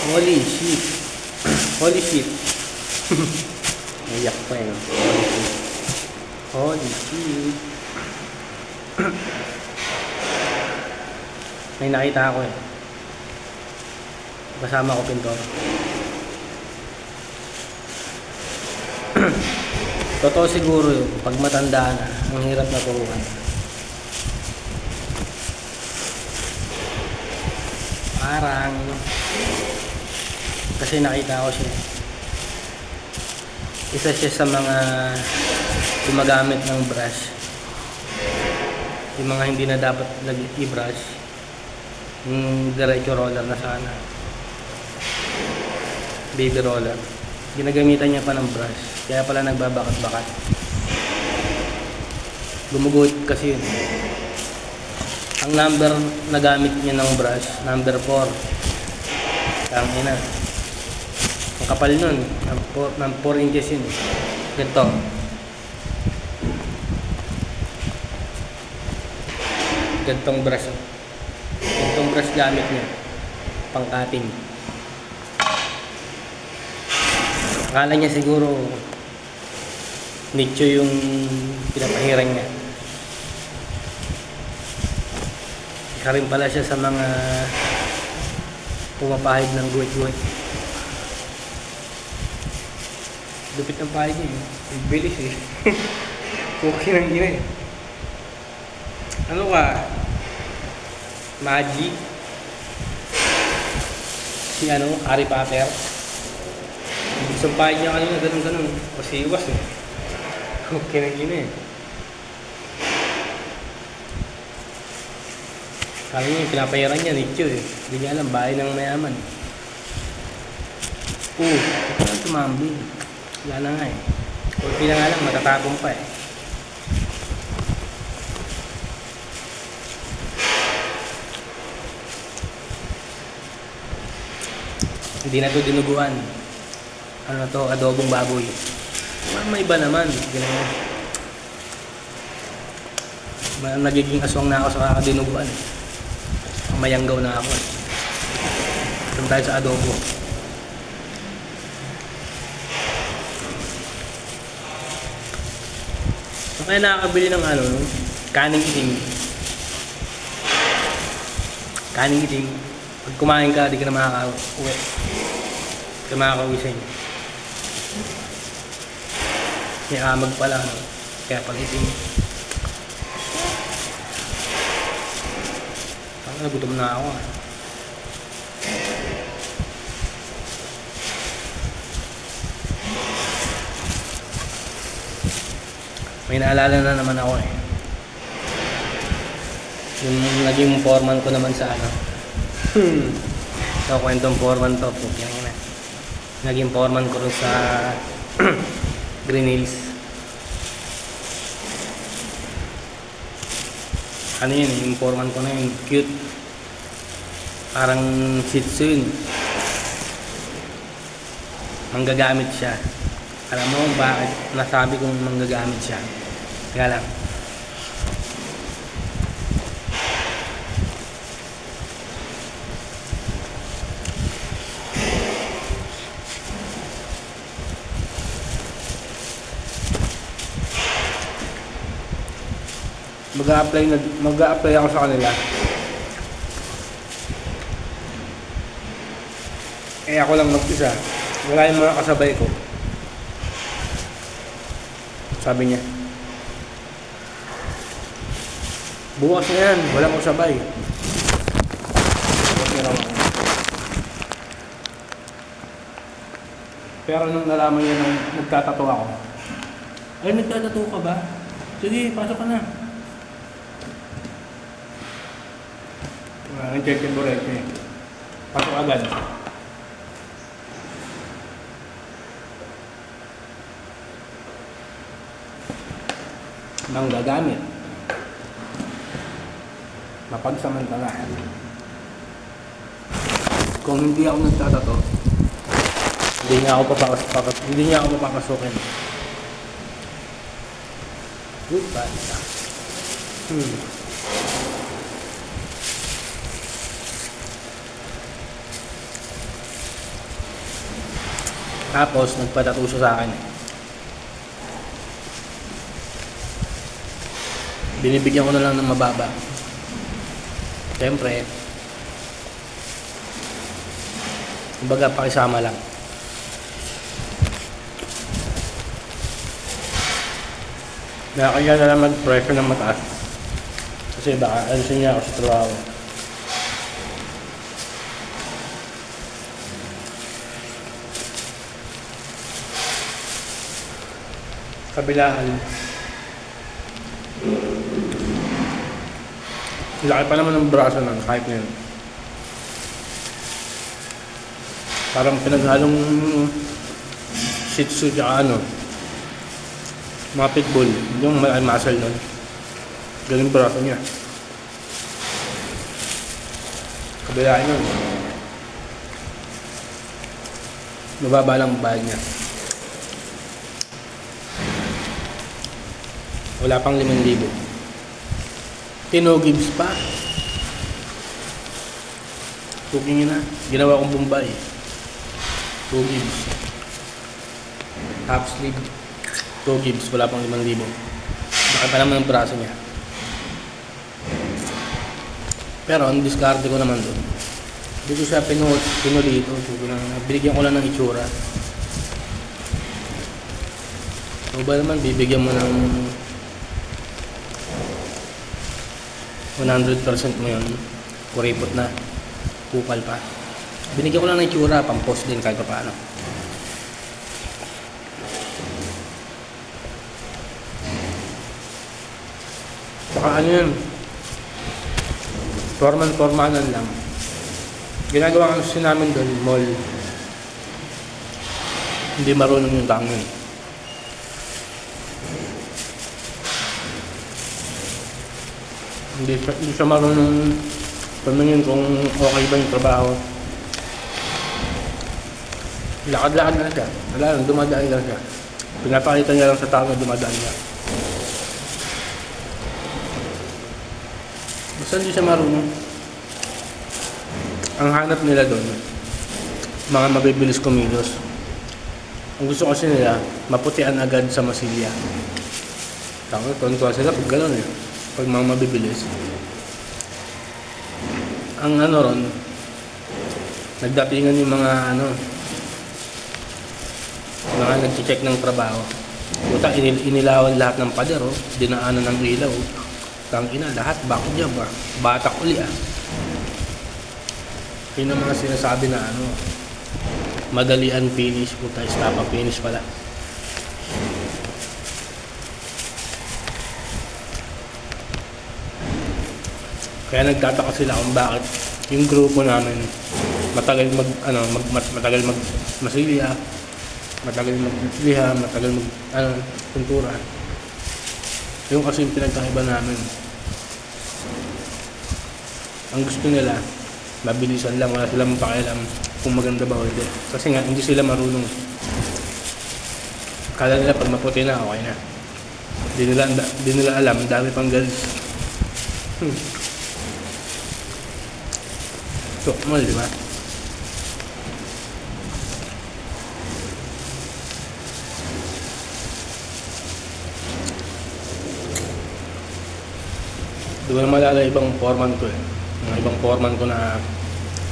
Holy shit. Holy shit. Nayak pa yun. Holy shit. May nakita ako eh. Kasama ko pintor. Totoo siguro yun. Pag matanda na, ang hirap na turuan. Parang kasi nakita ko siya. Isa siya sa mga gumagamit ng brush. Yung mga hindi na dapat i-brush. Yung diretso roller na sana. Baby roller. Ginagamitan niya pa ng brush. Kaya pala nagbabakat-bakat. Gumuguhit kasi yun. Ang number na gamit niya ng brush, number 4. Ang ina. Ang kapal nun. Ng 4 inches yun. Ganito. Gantong brush. Gantong brush gamit niya. Pang cutting. Akala niya siguro nicho yung pinapahiran niya. Isa rin pala siya sa mga pumapahid ng guhit-guhit. Lupit ng pahid niya eh. Bilis eh. Cookie ng gina eh. Ano ka? Magic? Si ano? Harry Potter? Isang pahid niya kanina, ganun-ganun. Pasiwas eh. Cookie ng gina eh. Kala niya yung pinapahiran niya, nicho eh. Hindi niya alam, bahay ng mayaman. Ito na tumambing. Wala na nga eh. Kunti na nga lang, matatapong pa eh. Hindi na ito dinuguan. Ano na to, adobong baboy. May iba naman. Ganyan. Nagiging aswang na ako sa kakadinuguan eh. Mayanggaw na ako. Doon tayo sa adobo. So, kaya nakakabili ng ano, kaning iting. Kaning iting. Pag kumain ka, di ka na makaka-uwi. Di ka makaka-uwi sa inyo. May amag pala. No? Kaya pag iting. Nagutom na ako. May naalala na naman ako eh. Yung naging foreman ko naman sa ano. So, kwentong foreman to. Naging foreman ko rin sa Green Hills. Ano yun, yung foreman ko na yun, cute. Parang Shih Tzu yun. Manggagamit siya. Alam mo bakit nasabi kong manggagamit siya? Teka lang. Mag-a-apply ako sa kanila. Eh ako lang mag-isa. Wala yung mga kasabay ko. Sabi niya, bukas na yan, walang kasabay. Pero nung nalaman niya nung nagtatato ako, ay nagtatato ka ba? Sige, pasok ka na. Ang check yung buret eh. Pasok agad. Nang gagamit. Mapagsamantalaan. Kung hindi ako nagtatato, hindi niya ako papapasukin. Good basta. Tapos, nagpatato siya sa akin. Binibigyan ko na lang ng mababa. Siyempre, kumbaga pakisama lang. Nakakaya na lang mag-pressure ng mataas. Kasi baka alisin niya ako sa trabaho. Kabilaan. Laki pa naman ng braso ng kahit ngayon. Parang pinaghalong Shih Tzu tsaka mga pitbull. Yung muscle nun. Galing braso niya. Kabilaan yun. Mababa lang bayad niya. Wala pang 5,000. Tino Gibbs pa. Cooking na. Ginawa kong Bombay. 2 Gibbs. Half sleeve. 2 Gibbs. Wala pang 5,000. Baka pa naman ang braso niya. Pero ang diskarte ko naman doon. Hindi ko siya pinulito. Binigyan ko lang ng itsura. O ba naman bibigyan mo ng 100% mo yun, kuripot na, kupal pa. Binigyan ko lang ng itsura, pang-post din kahit pa paano. Saka ano yun, formanan lang. Ginagawa kasi namin doon, mall. Hindi marunong yung tangan. Hindi siya marunong tumingin kung okay ba yung trabaho. Lakad-lakad na siya. Wala lang, dumadaan lang siya. Pinapakita niya lang sa tao na dumadaan niya. Basta hindi siya marunong. Ang hanap nila doon, mga mabibilis kumilos. Ang gusto kasi nila, maputian agad sa masilya. Tapos, tuwan-tuwa sila pag gano'n eh. Pag mga mabibilis. Ang ron, nagdatingan yung mga mga nag-check ng trabaho. Puta, inilawan lahat ng pader, dinaanan ng ilaw. Tangina, lahat, bakit dyan ba? Batak uli Yun ang mga sinasabi na madalian finish, puta, stop finish pala. Kaya nagtataka sila kung bakit yung grupo namin matagal matagal masilya, matagal magliha, matagal pintura. Yung kasi yung pinagkaiba namin. Ang gusto nila, mabilisan lang, wala silang pakialam kung maganda ba o hindi. Kasi nga, hindi sila marunong. Kala nila pag maputi na, okay na. Di nila alam, dami pang galis. Sukmal, di ba? Di ko na malala ibang foreman ko Mga ibang foreman ko na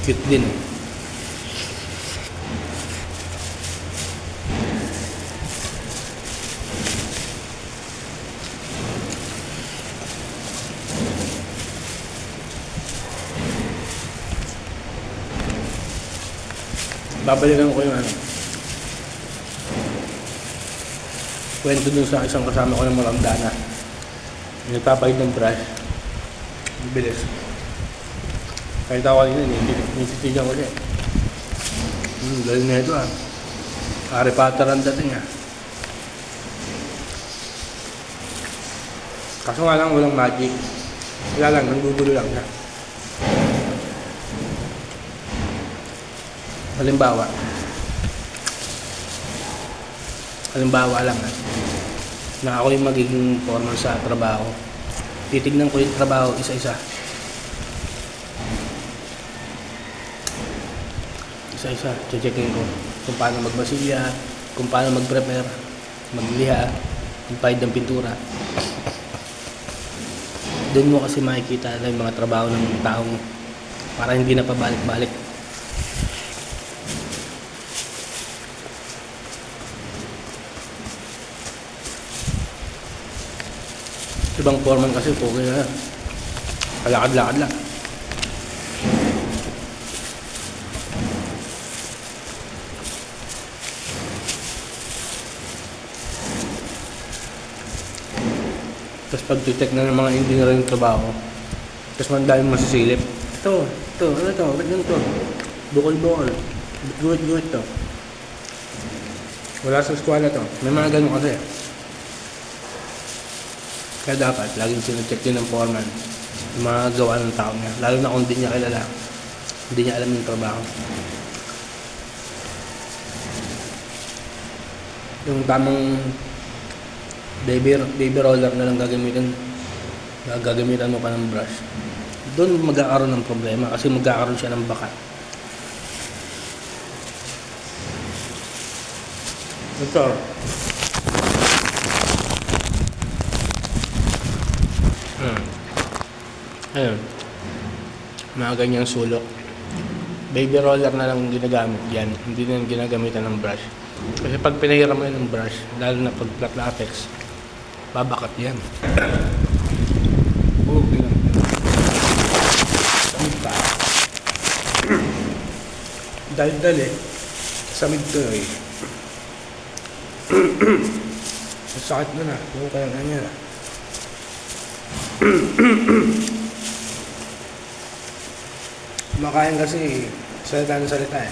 cute din Babalikan ko yung kwento dun sa isang kasama ko ng Maramdana. Nagpapahid ng brush. Bilis. Kahit ako kanina, nititigan ko siya. Galing na ito Harry Potter ang dating Kaso nga lang walang magic. Wala lang, nanggugulo lang siya. Halimbawa lang na ako yung magiging foreman sa trabaho. Titignan ko yung trabaho isa-isa. Checkin ko. kung paano magbasilya, kung paano mag-prepare, magliha, magpahid ng pintura. Doon mo kasi makikita na yung mga trabaho ng taong para hindi na pabalik-balik. Ibang foreman kasi okay na. Kalakad-lakad lang. Tapos pag titek na ng mga engineer yung trabaho, tapos mandami masisilip. Ano to? Ba't ganito? Bukol-bukol. Guhit-guhit to. Wala sa eskwela to. May mga ganun kasi. Kaya dapat, laging sinacheck din ng foreman yung mga gawa ng tao niya. Lalo na kung hindi niya kilala. Hindi niya alam yung trabaho. Yung tamang baby roller na lang gagamitan mo pa ng brush. Doon magkakaroon ng problema kasi magkakaroon siya ng bakat. Ito. Ayun. Mga ganyang sulok. Baby roller na lang ginagamit yan. Hindi na ginagamitan ng brush. Kasi pag pinahiram mo yun ng brush, lalo na pag flat latex, babakat yan. Okay lang. Samid pa. Dali-dali. Samid to eh. Masakit na na. Yung kaya nga niya. Makain kasi salita ng salita eh.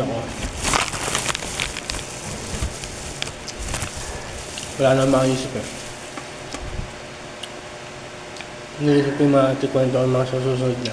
Ako. Wala na makaisip eh. Nilisip ko yung mga tikwento ang mga susunod na.